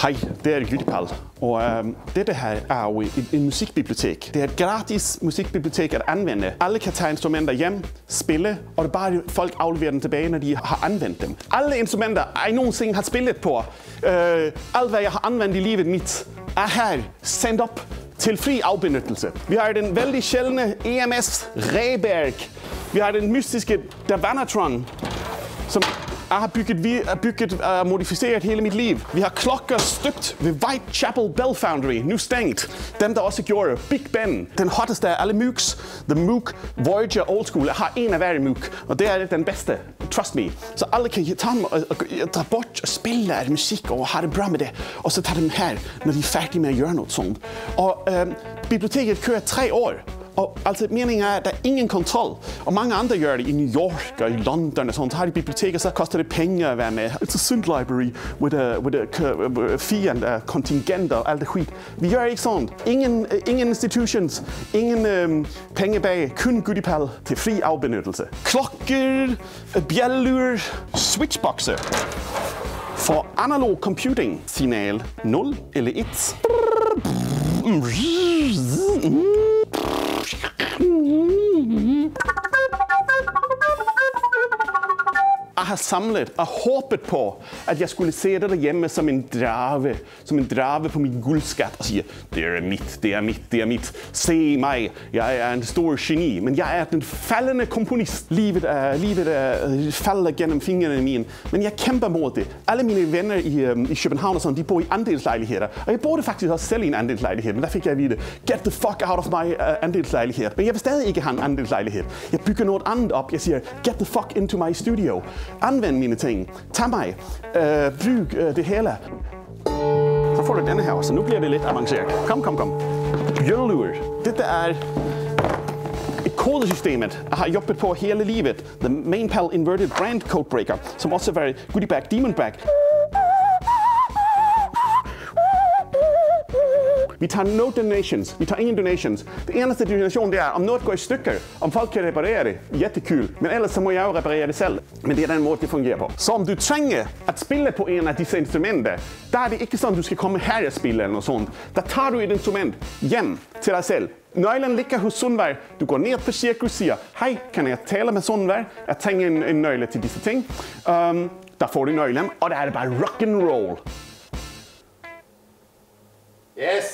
Hej, det er Goodiepal, og dette her er jo en musikbibliotek. Det er et gratis musikbibliotek at anvende. Alle kan tage instrumenter hjem, spille, og det er bare folk afleverer dem tilbage, når de har anvendt dem. Alle instrumenter, jeg nogensinde har spillet på, alt hvad jeg har anvendt i livet mit, er her sendt op til fri afbenyttelse. Vi har den vældig sjældne EMS Reberg. Vi har den mystiske Davanatron, som jeg har bygget og modificeret hele mit liv. Vi har klokker støbt ved Whitechapel Bell Foundry, nu stængt. Dem, der også gjorde Big Ben, den hotteste af alle moocs. The Moog Voyager Old School. Jeg har en af hver moog, og det er den bedste. Trust me. Så alle kan tage dem og dra bort og spille musik og have det bra med det. Og så tage dem her, når de er færdige med at gøre noget sådan. Og biblioteket kører 3 år. Og altså, meningen er, at der er ingen kontrol. Og mange andre gør det i New York og i London og sådan. Så har de biblioteker, så koster det penge at være med. It's a synth library with a fee and kontingent og alt det skit. Vi gør ikke sådan. Ingen institutions, ingen penge bag. Kun Goodiepal til fri afbenyttelse. Klokker, bjælluer, switchboxer. For analog computing, signal 0 eller 1. Jeg har samlet og håbet på, at jeg skulle se det derhjemme som en drage på min guldskat og sige, det er mit, det er mit, det er mit. Se mig, jeg er en stor geni, men jeg er den faldende komponist. Livet falder gennem fingrene mine, men jeg kæmper mod det. Alle mine venner i København og sådan, de bor i andelslejligheder, og jeg boede faktisk også selv i en andelslejlighed, men der fik jeg at vide, get the fuck out of my andelslejlighed. Men jeg vil stadig ikke have en andelslejlighed. Jeg bygger noget andet op. Jeg siger, get the fuck into my studio. Anvend mine ting. Tag mig. Brug det hele. Så får du denne her også. Nu bliver det lidt avanceret. Kom. Bjælluer. Dette er et kodesystemet, jeg har jobbet på hele livet. The Mainpal Inverted Brand Codebreaker, som også var Goodiebag Demon Bag. Vi tager no donations. Vi tager ingen donations. Det eneste donation det er, om noget går i stykker, om folk kan reparere det. Jättekul. Men ellers så må jeg jo reparere det selv. Men det er den måde, det fungerer på. Så om du trænger at spille på en af disse instrumenter, der er det ikke sådan, du skal komme her og spille eller noget sådan. Der tager du et instrument hjem til dig selv. Nøglen ligger hos Sunnevu. Du går ned på Sirkus og siger, hej, kan jeg tale med Sunnevu? Jeg tænker en nøgle til disse ting. Der får du nøglen, og der er det bare rock and roll. Yes!